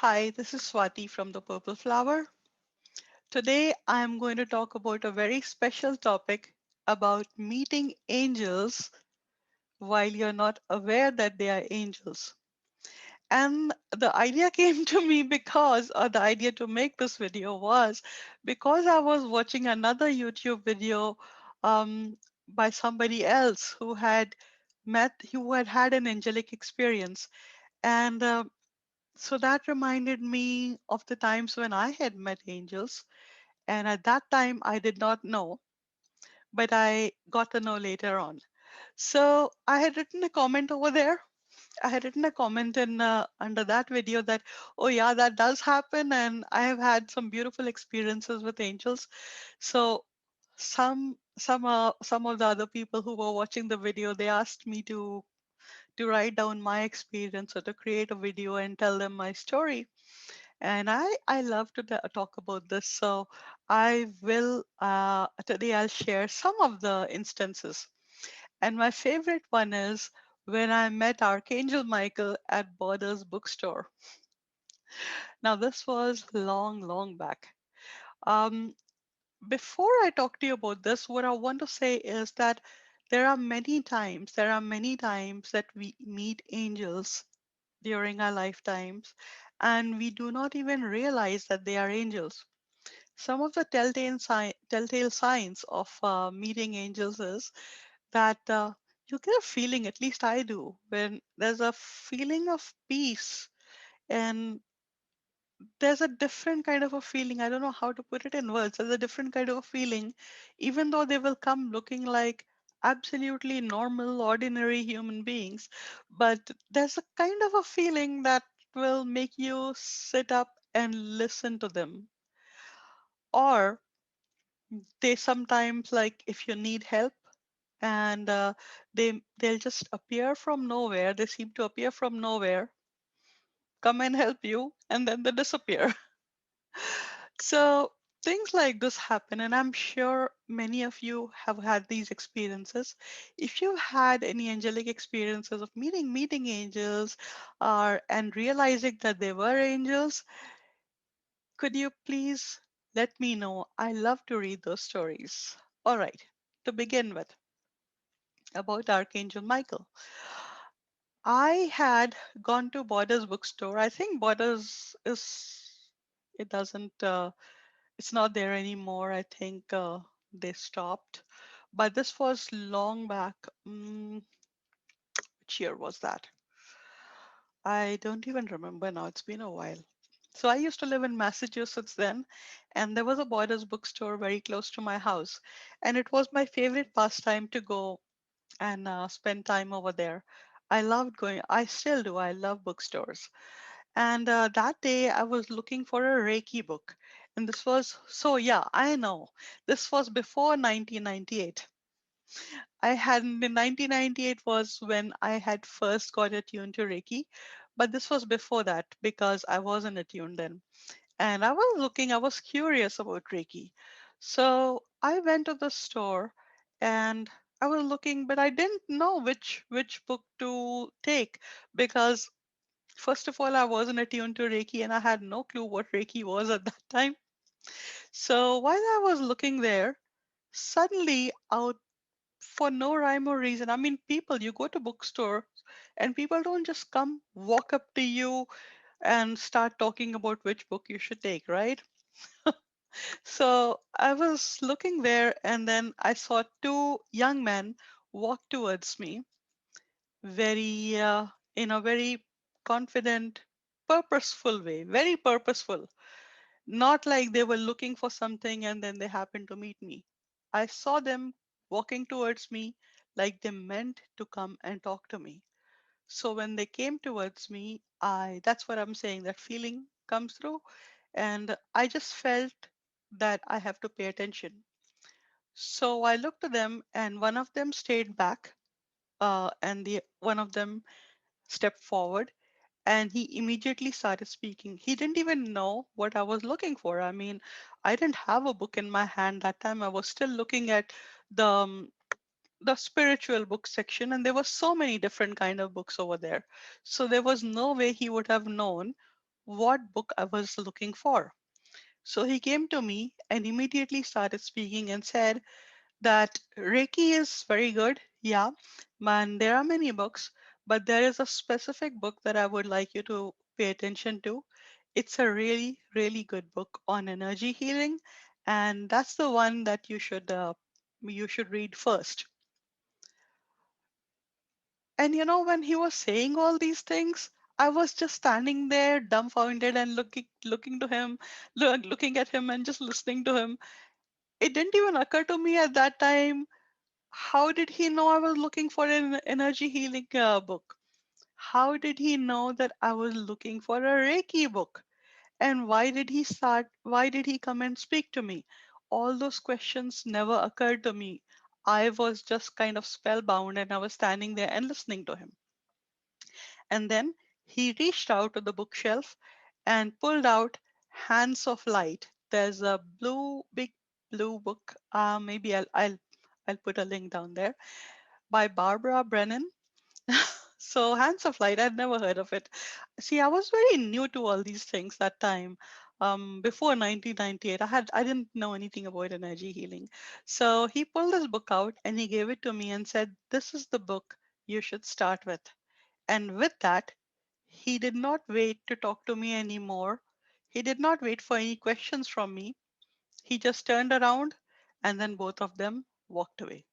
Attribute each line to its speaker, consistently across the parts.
Speaker 1: Hi, this is Swati from the Purple Flower. Today I am going to talk about a very special topic about meeting angels while you're not aware that they are angels. And the idea came to me or the idea to make this video was because I was watching another YouTube video by somebody else who had had an angelic experience. And So that reminded me of the times when I had met angels. And at that time, I did not know, but I got to know later on. So I had written a comment over there. I had written a comment in under that video that, oh yeah, that does happen, and I have had some beautiful experiences with angels. So some of the other people who were watching the video, they asked me to write down my experience or to create a video and tell them my story. And I love to talk about this. So I will, today I'll share some of the instances. And my favorite one is when I met Archangel Michael at Borders Bookstore. Now, this was long, long back. Um, Before I talk to you about this, what I want to say is that there are many times that we meet angels during our lifetimes, and we do not even realize that they are angels. Some of the telltale signs of meeting angels is that you get a feeling, at least I do, when there's a feeling of peace and there's a different kind of a feeling. I don't know how to put it in words. There's a different kind of a feeling, even though they will come looking like absolutely normal, ordinary human beings. But there's a kind of a feeling that will make you sit up and listen to them. Or they sometimes, like, if you need help, and they'll just appear from nowhere. They seem to appear from nowhere, come and help you, and then they disappear. So things like this happen, and I'm sure many of you have had these experiences. If you've had any angelic experiences of meeting angels, and realizing that they were angels, could you please let me know? I love to read those stories. All right, to begin with, about Archangel Michael. I had gone to Borders Bookstore. I think Borders it doesn't, it's not there anymore. I think they stopped. But this was long back. Which year was that? I don't even remember now. It's been a while. So I used to live in Massachusetts then, and there was a Borders bookstore very close to my house. And it was my favorite pastime to go and spend time over there. I loved going, I still do. I love bookstores. And that day I was looking for a Reiki book. And this was, so yeah, I know. This was before 1998. In 1998 was when I had first got attuned to Reiki. But this was before that because I wasn't attuned then. And I was curious about Reiki. So I went to the store and I was looking, but I didn't know which book to take because first of all, I wasn't attuned to Reiki and I had no clue what Reiki was at that time. So while I was looking there, suddenly out for no rhyme or reason, I mean, people, you go to bookstore and people don't just come walk up to you and start talking about which book you should take, right? So I was looking there and then I saw two young men walk towards me very, in a very confident, purposeful way, very purposeful. Not like they were looking for something and then they happened to meet me. I saw them walking towards me like they meant to come and talk to me. So when they came towards me, that's what I'm saying, that feeling comes through. And I just felt that I have to pay attention. So I looked at them and one of them stayed back, and the one of them stepped forward and he immediately started speaking. He didn't even know what I was looking for. I mean, I didn't have a book in my hand that time. I was still looking at the um, the spiritual book section, and there were so many different kind of books over there. So there was no way he would have known what book I was looking for. So he came to me and immediately started speaking and said that Reiki is very good. Yeah, man, there are many books, but there is a specific book that I would like you to pay attention to. It's a really, really good book on energy healing, and that's the one that you should read first. And when he was saying all these things, I was just standing there dumbfounded and looking to him, looking at him and just listening to him. It didn't even occur to me at that time, how did he know I was looking for an energy healing book? How did he know that I was looking for a Reiki book? And why did he come and speak to me? All those questions never occurred to me. I was just kind of spellbound and I was standing there and listening to him. And then he reached out to the bookshelf and pulled out Hands of Light. There's a big blue book. I'll put a link down there by Barbara Brennan. So Hands of Light, I'd never heard of it. See, I was very new to all these things that time. Before 1998, I didn't know anything about energy healing. So he pulled this book out and he gave it to me and said, "This is the book you should start with." And with that, he did not wait to talk to me anymore. He did not wait for any questions from me. He just turned around and then both of them walked away.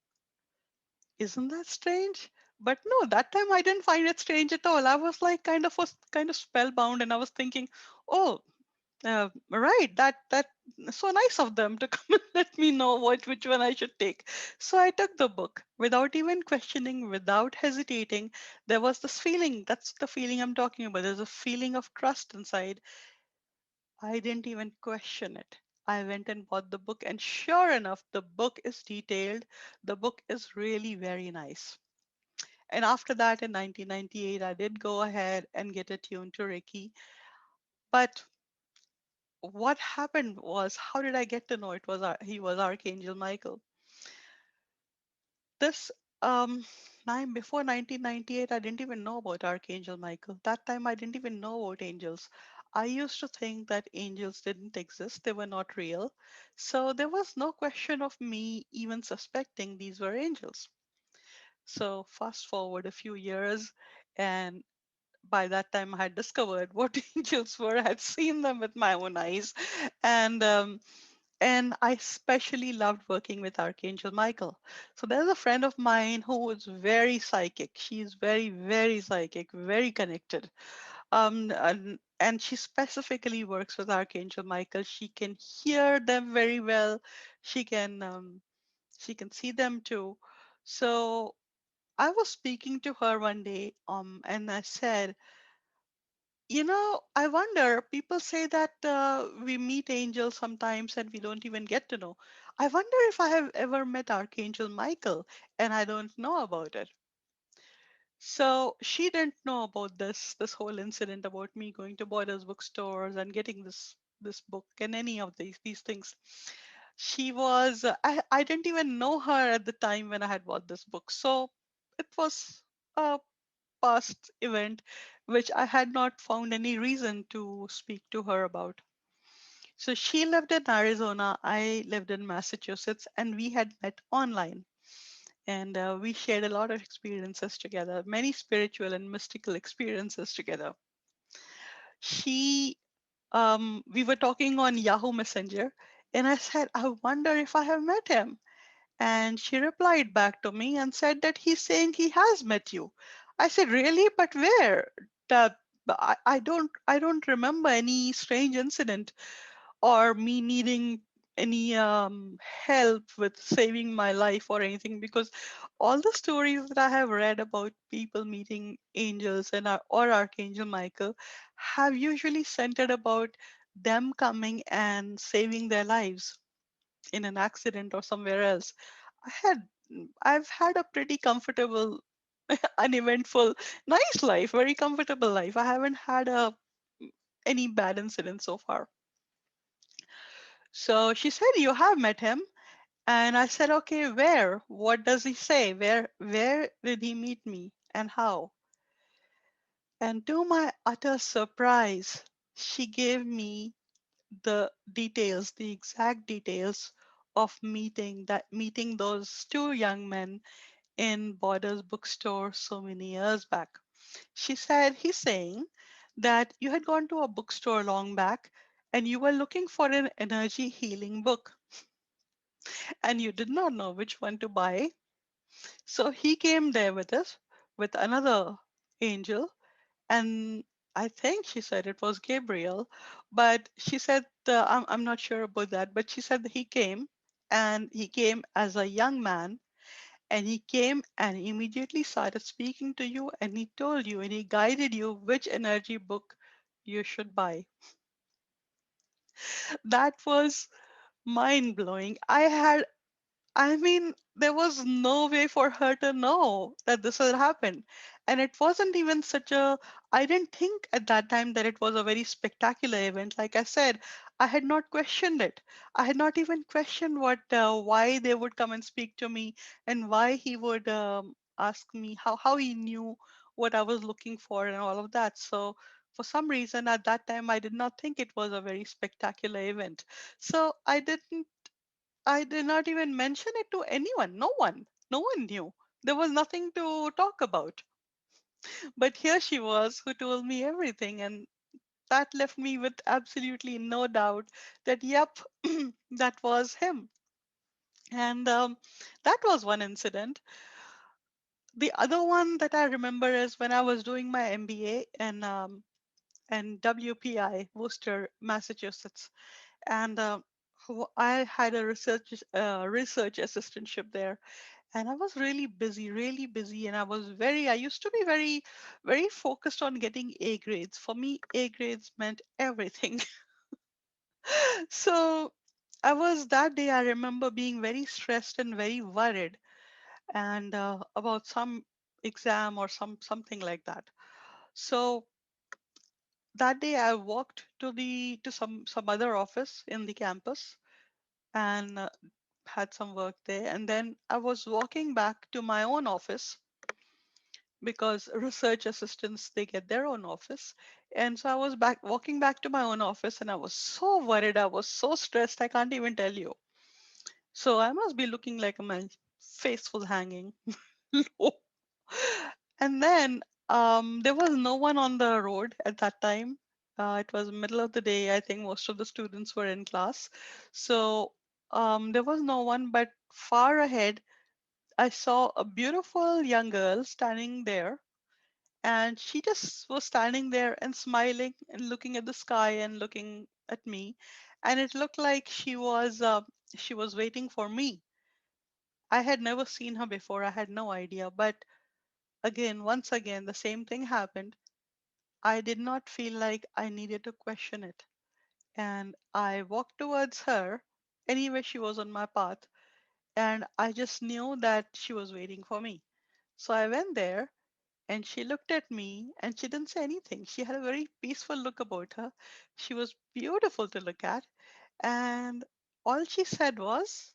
Speaker 1: Isn't that strange? But no, that time I didn't find it strange at all. I was like kind of spellbound, and I was thinking, oh, right, that so nice of them to come and let me know which one I should take. So I took the book without even questioning, without hesitating. There was this feeling. That's the feeling I'm talking about. There's a feeling of trust inside. I didn't even question it. I went and bought the book, and sure enough, the book is detailed. The book is really very nice. And after that, in 1998, I did go ahead and get attuned to Reiki. But what happened was, how did I get to know he was Archangel Michael? This time before 1998, I didn't even know about Archangel Michael. That time, I didn't even know about angels. I used to think that angels didn't exist; they were not real. So there was no question of me even suspecting these were angels. So fast forward a few years, and by that time I had discovered what angels were. I had seen them with my own eyes, and um, and I especially loved working with Archangel Michael. So there's a friend of mine who is very psychic. She's very, very psychic, very connected. And she specifically works with Archangel Michael. She can hear them very well. She can she can see them too. So I was speaking to her one day, and I said, I wonder, people say that we meet angels sometimes and we don't even get to know. I wonder if I have ever met Archangel Michael and I don't know about it. So she didn't know about this whole incident about me going to Borders bookstores and getting this book and any of these things. I didn't even know her at the time when I had bought this book. So it was a past event which I had not found any reason to speak to her about. So she lived in Arizona, I lived in Massachusetts, and we had met online. And we shared a lot of experiences together, many spiritual and mystical experiences together. We were talking on Yahoo Messenger, and I said, I wonder if I have met him. And she replied back to me and said that he's saying he has met you. I said, really? But where? That I don't remember any strange incident or me needing any help with saving my life or anything, because all the stories that I have read about people meeting angels or Archangel Michael have usually centered about them coming and saving their lives in an accident or somewhere else. I had I've had a pretty comfortable, uneventful, nice life, very comfortable life. I haven't had a any bad incident so far. So she said, "You have met him." And I said, "Okay, where? What does he say? Where did he meet me and how?" And to my utter surprise, She gave me the details, the exact details of meeting those two young men in Borders Bookstore so many years back. She said, he's saying that you had gone to a bookstore long back and you were looking for an energy healing book and you did not know which one to buy. So he came there with us with another angel, and I think she said it was Gabriel, but she said, I'm not sure about that, but she said that he came, and he came as a young man, and he came and immediately started speaking to you, and he told you and he guided you which energy book you should buy. That was mind blowing. I mean, there was no way for her to know that this had happened. And it wasn't even I didn't think at that time that it was a very spectacular event. Like I said, I had not questioned it. I had not even questioned why they would come and speak to me and why he would ask me how he knew what I was looking for and all of that. So for some reason at that time, I did not think it was a very spectacular event. So I did not even mention it to anyone. No one. No one knew. There was nothing to talk about. But here she was who told me everything. And that left me with absolutely no doubt that, yep, that was him. And that was one incident. The other one that I remember is when I was doing my MBA in WPI, Worcester, Massachusetts. And I had a research assistantship there, and I was really busy, and I used to be very focused on getting A grades. For me, A grades meant everything. So that day, I remember being very stressed and very worried and about some exam or something like that. So that day I walked to some other office in the campus and had some work there, and then I was walking back to my own office because research assistants, they get their own office. And so I was back walking back to my own office, and I was so worried, I was so stressed, I can't even tell you. So I must be looking like my face was hanging low. And then there was no one on the road at that time. It was middle of the day. I think most of the students were in class. So there was no one, but far ahead, I saw a beautiful young girl standing there, and she just was standing there and smiling and looking at the sky and looking at me, and it looked like she was waiting for me. I had never seen her before. I had no idea, but once again, the same thing happened. I did not feel like I needed to question it. And I walked towards her. Anyway, she was on my path. And I just knew that she was waiting for me. So I went there and she looked at me and she didn't say anything. She had a very peaceful look about her. She was beautiful to look at. And all she said was,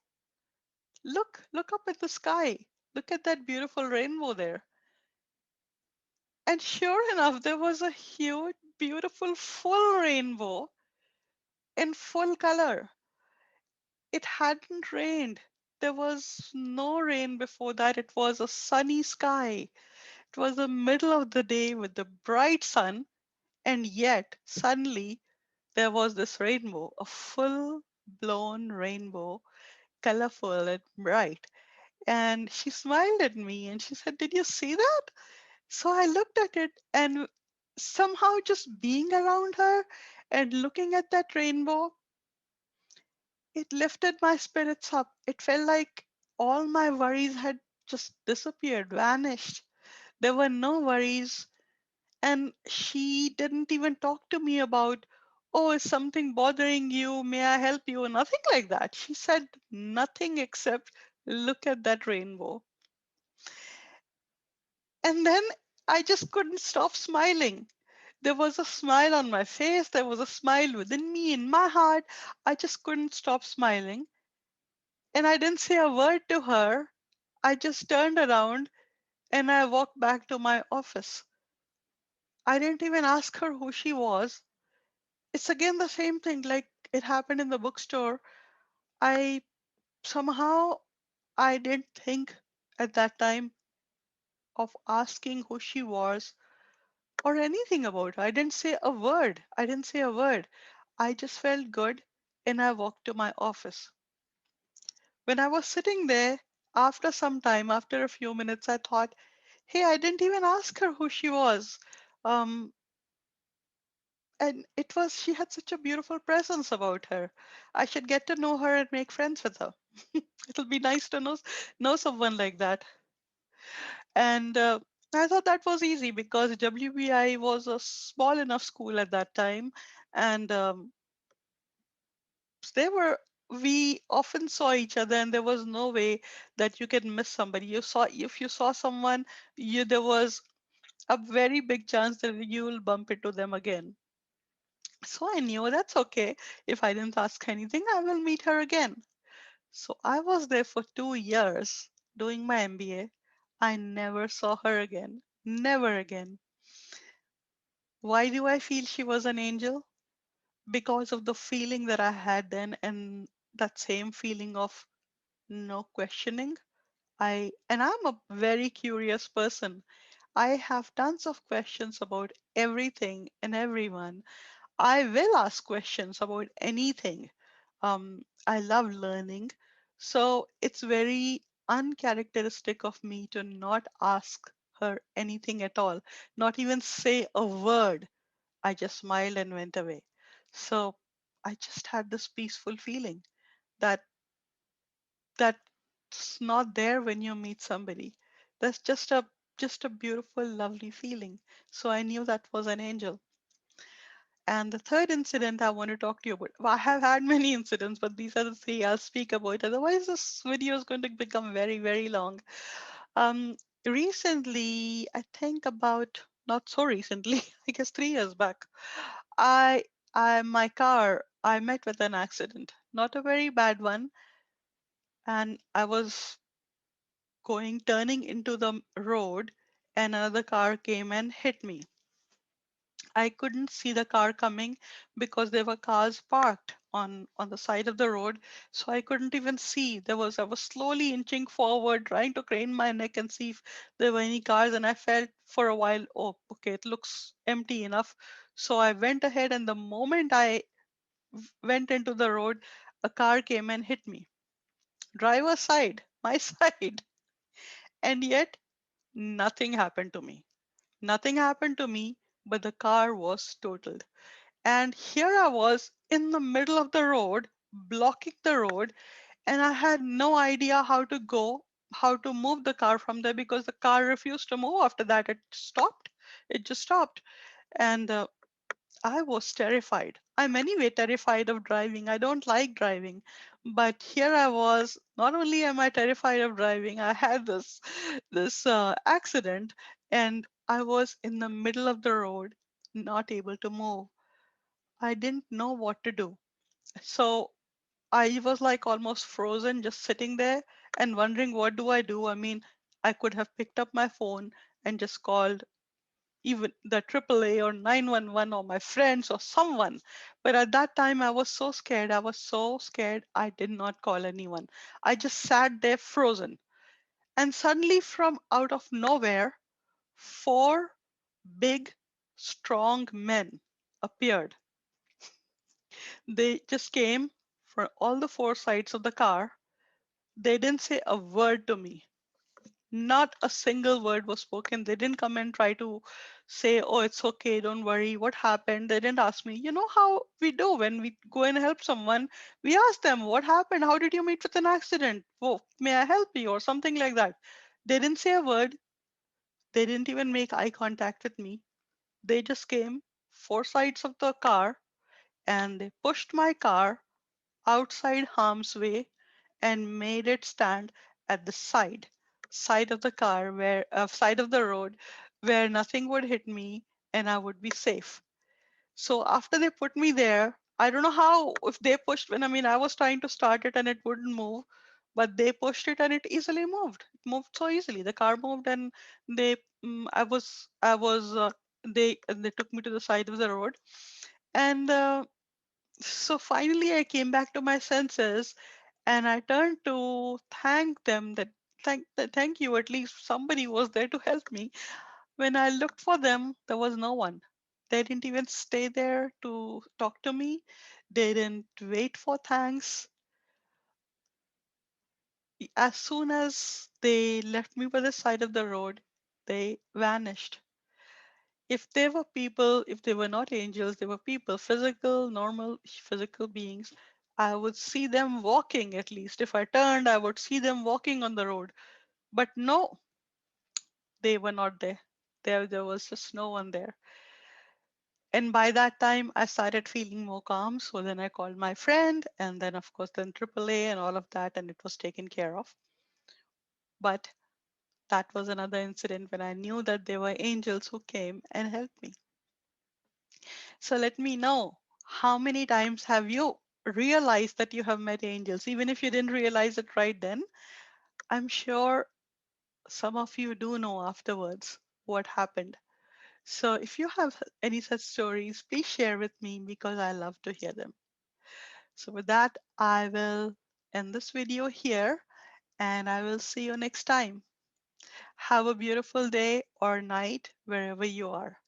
Speaker 1: look up at the sky. Look at that beautiful rainbow there. And sure enough, there was a huge, beautiful, full rainbow in full color. It hadn't rained. There was no rain before that. It was a sunny sky. It was the middle of the day with the bright sun, and yet suddenly there was this rainbow, a full blown rainbow, colorful and bright. And she smiled at me and she said, "Did you see that?" So I looked at it, and somehow just being around her and looking at that rainbow, it lifted my spirits up. It felt like all my worries had just disappeared, vanished. There were no worries. And she didn't even talk to me about, "Oh, is something bothering you? May I help you?" Nothing like that. She said nothing except, "Look at that rainbow." And then I just couldn't stop smiling. There was a smile on my face. There was a smile within me, in my heart. I just couldn't stop smiling. And I didn't say a word to her. I just turned around and I walked back to my office. I didn't even ask her who she was. it's again the same thing. Like it happened in the bookstore. I somehow I didn't think at that time of asking who she was or anything about her. I didn't say a word. I didn't say a word. I just felt good and I walked to my office. When I was sitting there, after some time, after a few minutes, I thought, hey, I didn't even ask her who she was. Um, and she had such a beautiful presence about her. I should get to know her and make friends with her. It'll be nice to know someone like that. And I thought that was easy because WBI was a small enough school at that time, and they were we often saw each other, and there was no way that you can miss somebody. You saw if you saw someone, you there was a very big chance that you will bump into them again. So I knew that's okay. If I didn't ask anything, I will meet her again. So I was there for 2 years doing my MBA. I never saw her again. Never again. Why do I feel she was an angel? Because of the feeling that I had then and that same feeling of no questioning. I'm a very curious person. I have tons of questions about everything and everyone. I will ask questions about anything. I love learning. So it's very uncharacteristic of me to not ask her anything at all, not even say a word. I just smiled and went away. So I just had this peaceful feeling that that's not there when you meet somebody. That's just a beautiful, lovely feeling. So I knew that was an angel. And the third incident I want to talk to you about. Well, I have had many incidents, but these are the three I'll speak about. Otherwise, this video is going to become very, very long. Um, Recently, I think about not so recently, I guess 3 years back, I, my car, I met with an accident. Not a very bad one, and I was turning into the road, and another car came and hit me. I couldn't see the car coming because there were cars parked on the side of the road, so I couldn't even see. I was slowly inching forward, trying to crane my neck and see if there were any cars, and I felt for a while, oh, okay, it looks empty enough. So I went ahead, and the moment I went into the road, a car came and hit me. Driver's side, my side, and yet nothing happened to me. Nothing happened to me, but the car was totaled. And here I was in the middle of the road, blocking the road, and I had no idea how to move the car from there because the car refused to move after that. It stopped. It just stopped. And I was terrified. I'm anyway terrified of driving. I don't like driving. But here I was, not only am I terrified of driving, I had this accident and I was in the middle of the road, not able to move. I didn't know what to do. So I was like almost frozen, just sitting there and wondering, what do I do? I mean, I could have picked up my phone and just called even the AAA or 911 or my friends or someone. But at that time, I was so scared. I was so scared. I did not call anyone. I just sat there frozen. And suddenly, from out of nowhere, four big, strong men appeared. They just came from all the four sides of the car. They didn't say a word to me. Not a single word was spoken. They didn't come and try to say, oh, it's okay, don't worry, what happened? They didn't ask me. You know how we do when we go and help someone? We ask them, what happened? How did you meet with an accident? Oh, may I help you? Or something like that. They didn't say a word. They didn't even make eye contact with me. They just came four sides of the car and they pushed my car outside harm's way and made it stand at the side of the car where side of the road where nothing would hit me and I would be safe. So after they put me there, I don't know how if they pushed when I mean I was trying to start it and it wouldn't move, but they pushed it and it easily moved. It moved so easily. The car moved and they I was they took me to the side of the road And so finally, I came back to my senses and I turned to thank them that thank you, at least somebody was there to help me. When I looked for them, there was no one. They didn't even stay there to talk to me. They didn't wait for thanks. As soon as they left me by the side of the road, they vanished. If they were people, if they were not angels, they were people, physical, normal physical beings, I would see them walking at least. If I turned, I would see them walking on the road. But no, they were not there. There was just no one there. And by that time, I started feeling more calm. So then I called my friend, and then, of course, then AAA and all of that, and it was taken care of. But that was another incident when I knew that there were angels who came and helped me. So let me know, how many times have you realized that you have met angels? Even if you didn't realize it right then, I'm sure some of you do know afterwards what happened. So if you have any such stories, please share with me because I love to hear them. So with that, I will end this video here and I will see you next time. Have a beautiful day or night wherever you are.